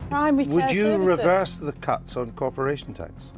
primary care Would you services. reverse the cuts on corporation tax?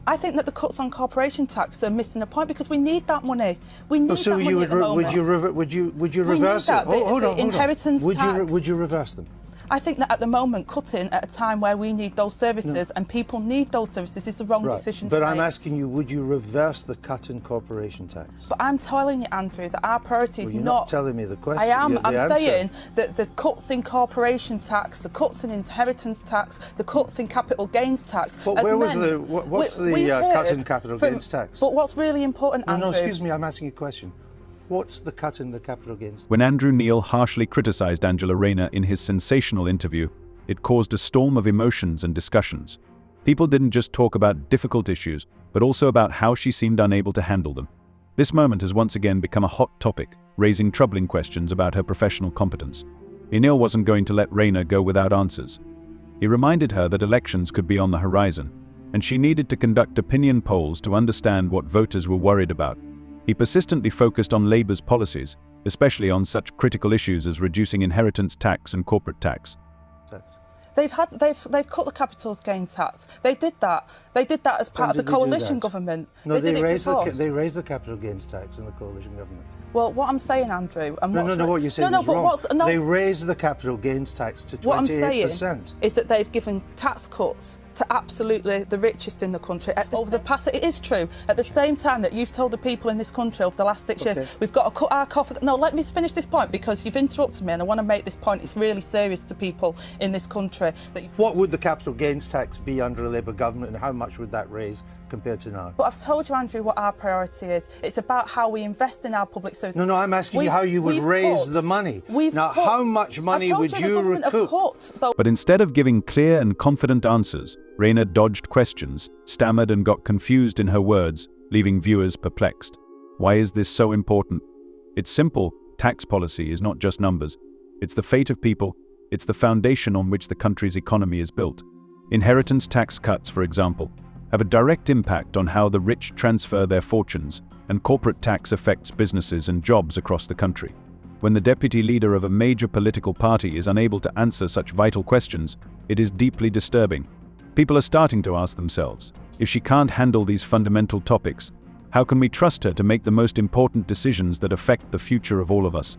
I think that the cuts on corporation tax are missing the point because we need that money. We need So that money you at the moment. would you We need reverse that. it? Hold on. Inheritance tax. Would you reverse them? I think that at the moment, cutting at a time where we need those services and people need those services is the wrong decision to But make. I'm asking you, would you reverse the cut in corporation tax? But I'm telling you, Andrew, that our priority is You're not... not telling me the question. I am. The I'm answer. saying that the cuts in corporation tax, the cuts in inheritance tax, the cuts in capital gains tax... But what's the cut in capital gains tax? But what's really important, Andrew... No, excuse me, I'm asking you a question. What's the cut in the capital gains? When Andrew Neil harshly criticised Angela Rayner in his sensational interview, it caused a storm of emotions and discussions. People didn't just talk about difficult issues, but also about how she seemed unable to handle them. This moment has once again become a hot topic, raising troubling questions about her professional competence. Neil wasn't going to let Rayner go without answers. He reminded her that elections could be on the horizon, and she needed to conduct opinion polls to understand what voters were worried about. He persistently focused on Labour's policies, especially on such critical issues as reducing inheritance tax and corporate tax. They've cut the capital gains tax. They did that. They did that as part of the coalition government. No, they raised the capital gains tax in the coalition government. Well, what I'm saying, Andrew, and what you're saying is wrong. They raised the capital gains tax to 28%. What I'm saying is that they've given tax cuts to absolutely the richest in the country. Over the past, it is true, at the same time that you've told the people in this country over the last 6 years, we've got to cut our coffee. No, let me finish this point because you've interrupted me and I want to make this point. It's really serious to people in this country. What would the capital gains tax be under a Labour government and how much would that raise compared to now? But I've told you, Andrew, what our priority is. It's about how we invest in our public services. No, I'm asking you how you would raise the money. How much money would you recoup? But instead of giving clear and confident answers, Rayner dodged questions, stammered and got confused in her words, leaving viewers perplexed. Why is this so important? It's simple. Tax policy is not just numbers. It's the fate of people. It's the foundation on which the country's economy is built. Inheritance tax cuts, for example, have a direct impact on how the rich transfer their fortunes, and corporate tax affects businesses and jobs across the country. When the deputy leader of a major political party is unable to answer such vital questions, it is deeply disturbing. People are starting to ask themselves, if she can't handle these fundamental topics, how can we trust her to make the most important decisions that affect the future of all of us?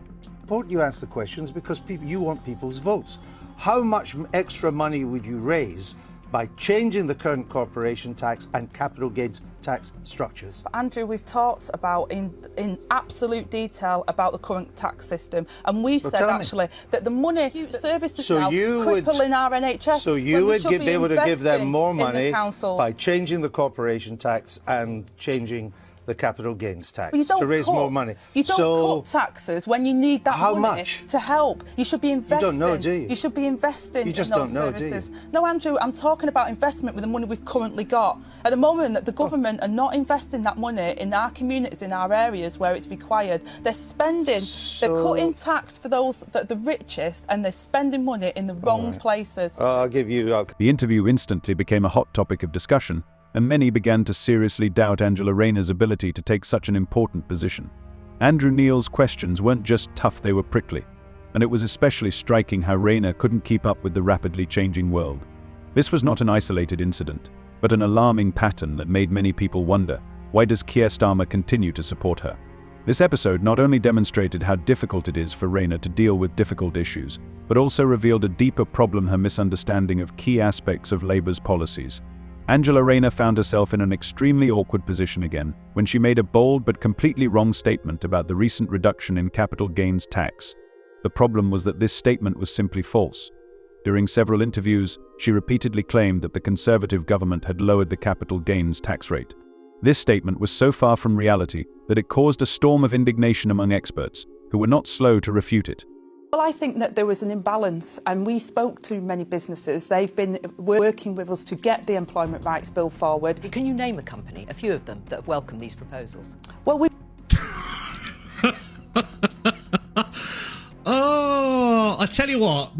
You ask the questions because you want people's votes. How much extra money would you raise by changing the current corporation tax and capital gains tax structures? But Andrew, we've talked about in absolute detail about the current tax system, and we said actually that the money services now crippling our NHS. So you would be able to give them more money by changing the corporation tax and changing the capital gains tax to raise more money. You don't cut taxes when you need that money to help. You should be investing. You don't know, do you? You should be investing you just in those don't know, services. Do you? No, Andrew, I'm talking about investment with the money we've currently got. At the moment, the government are not investing that money in our communities, in our areas where it's required. They're spending, they're cutting tax for those the richest, and they're spending money in the wrong places. I'll give you... The interview instantly became a hot topic of discussion, and many began to seriously doubt Angela Rayner's ability to take such an important position. Andrew Neil's questions weren't just tough, they were prickly, and it was especially striking how Rayner couldn't keep up with the rapidly changing world. This was not an isolated incident, but an alarming pattern that made many people wonder, why does Keir Starmer continue to support her? This episode not only demonstrated how difficult it is for Rayner to deal with difficult issues, but also revealed a deeper problem: her misunderstanding of key aspects of Labour's policies. Angela Rayner found herself in an extremely awkward position again when she made a bold but completely wrong statement about the recent reduction in capital gains tax. The problem was that this statement was simply false. During several interviews, she repeatedly claimed that the Conservative government had lowered the capital gains tax rate. This statement was so far from reality that it caused a storm of indignation among experts, who were not slow to refute it. Well, I think that there was an imbalance, and we spoke to many businesses. They've been working with us to get the Employment Rights Bill forward. Can you name a company, a few of them, that have welcomed these proposals? Well, Oh, I tell you what,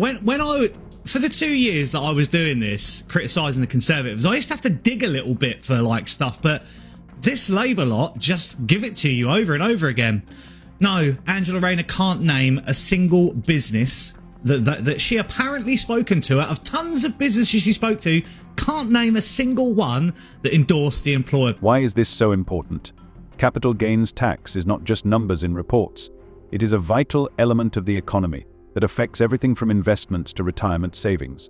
for the 2 years that I was doing this, criticising the Conservatives, I used to have to dig a little bit for stuff, but this Labour lot just give it to you over and over again. No, Angela Rayner can't name a single business that she apparently spoken to, out of tons of businesses she spoke to, can't name a single one that endorsed the employer. Why is this so important? Capital gains tax is not just numbers in reports. It is a vital element of the economy that affects everything from investments to retirement savings.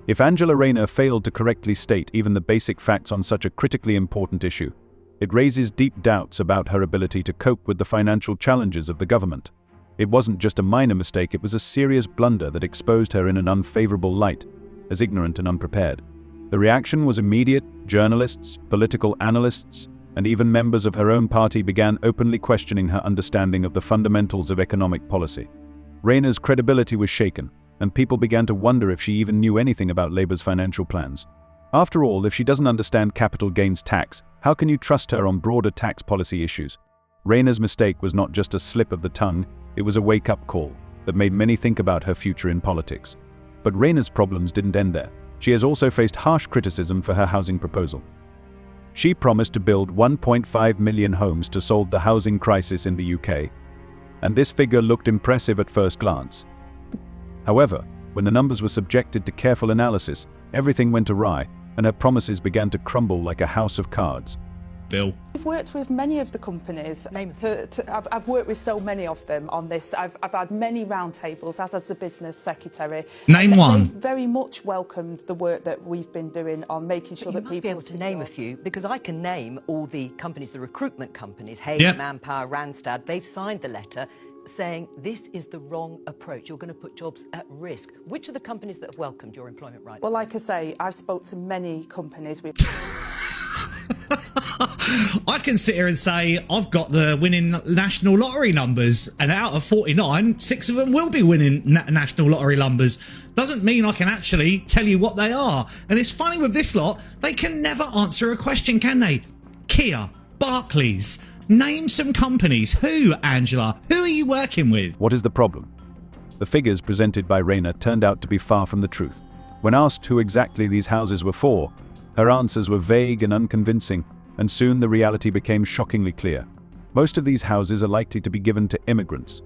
If Angela Rayner failed to correctly state even the basic facts on such a critically important issue, it raises deep doubts about her ability to cope with the financial challenges of the government. It wasn't just a minor mistake, it was a serious blunder that exposed her in an unfavorable light, as ignorant and unprepared. The reaction was immediate. Journalists, political analysts, and even members of her own party began openly questioning her understanding of the fundamentals of economic policy. Rayner's credibility was shaken, and people began to wonder if she even knew anything about Labour's financial plans. After all, if she doesn't understand capital gains tax, how can you trust her on broader tax policy issues? Rayner's mistake was not just a slip of the tongue, it was a wake-up call that made many think about her future in politics. But Rayner's problems didn't end there. She has also faced harsh criticism for her housing proposal. She promised to build 1.5 million homes to solve the housing crisis in the UK, and this figure looked impressive at first glance. However, when the numbers were subjected to careful analysis, everything went awry, and her promises began to crumble like a house of cards. Bill. I've worked with many of the companies. I've worked with so many of them on this. I've had many roundtables as the business secretary. Name one. They very much welcomed the work that we've been doing on making sure that people... You must be able to name a few, because I can name all the companies, the recruitment companies, Hayes, Yep. Manpower, Randstad. They've signed the letter saying this is the wrong approach. You're going to put jobs at risk. Which are the companies that have welcomed your employment rights? Well, like I say, I've spoke to many companies. I can sit here and say I've got the winning national lottery numbers, and out of 49, 6 of them will be winning national lottery numbers. Doesn't mean I can actually tell you what they are. And it's funny with this lot, they can never answer a question, can they? Keir, Barclays, name some companies. Who, Angela? Who are you working with? What is the problem? The figures presented by Rayner turned out to be far from the truth. When asked who exactly these houses were for, her answers were vague and unconvincing, and soon the reality became shockingly clear. Most of these houses are likely to be given to immigrants.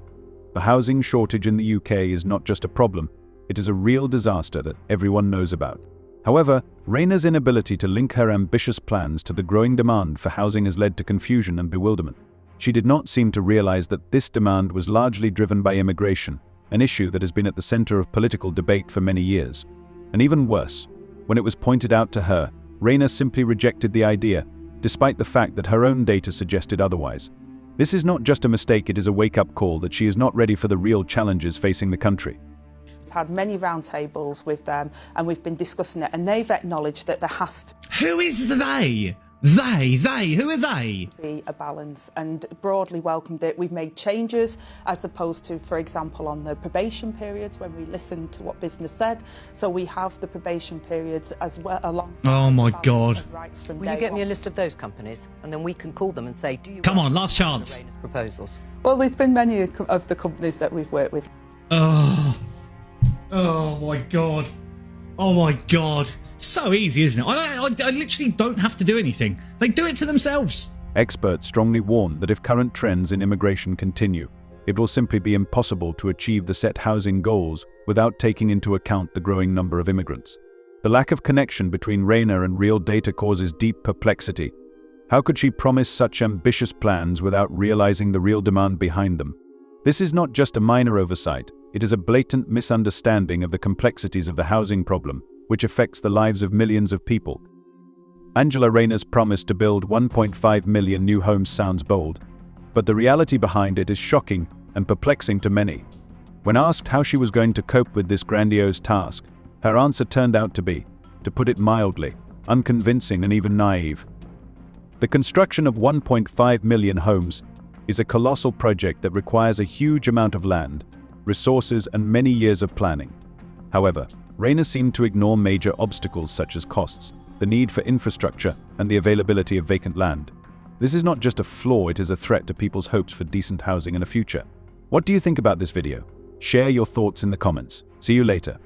The housing shortage in the UK is not just a problem, it is a real disaster that everyone knows about. However, Rayner's inability to link her ambitious plans to the growing demand for housing has led to confusion and bewilderment. She did not seem to realize that this demand was largely driven by immigration, an issue that has been at the center of political debate for many years. And even worse, when it was pointed out to her, Rayner simply rejected the idea, despite the fact that her own data suggested otherwise. This is not just a mistake, it is a wake-up call that she is not ready for the real challenges facing the country. I've had many roundtables with them, and we've been discussing it, and they've acknowledged that there has to Who is they? They, who are they? be a balance, and broadly welcomed it. We've made changes as opposed to, for example, on the probation periods when we listened to what business said. So we have the probation periods as well alongside. Oh my God. Rights from Will you day get me a one. list of those companies, and then we can call them and say, do you Come want on, last chance. Rayner's proposals? Well, there's been many of the companies that we've worked with. Oh my God. Oh my God. So easy, isn't it? I literally don't have to do anything. They do it to themselves. Experts strongly warn that if current trends in immigration continue, it will simply be impossible to achieve the set housing goals without taking into account the growing number of immigrants. The lack of connection between Rayner and real data causes deep perplexity. How could she promise such ambitious plans without realizing the real demand behind them? This is not just a minor oversight, it is a blatant misunderstanding of the complexities of the housing problem, which affects the lives of millions of people. Angela Rayner's promise to build 1.5 million new homes sounds bold, but the reality behind it is shocking and perplexing to many. When asked how she was going to cope with this grandiose task, her answer turned out to be, to put it mildly, unconvincing and even naive. The construction of 1.5 million homes is a colossal project that requires a huge amount of land, resources and many years of planning. However, Rayner seemed to ignore major obstacles such as costs, the need for infrastructure, and the availability of vacant land. This is not just a flaw, it is a threat to people's hopes for decent housing and a future. What do you think about this video? Share your thoughts in the comments. See you later.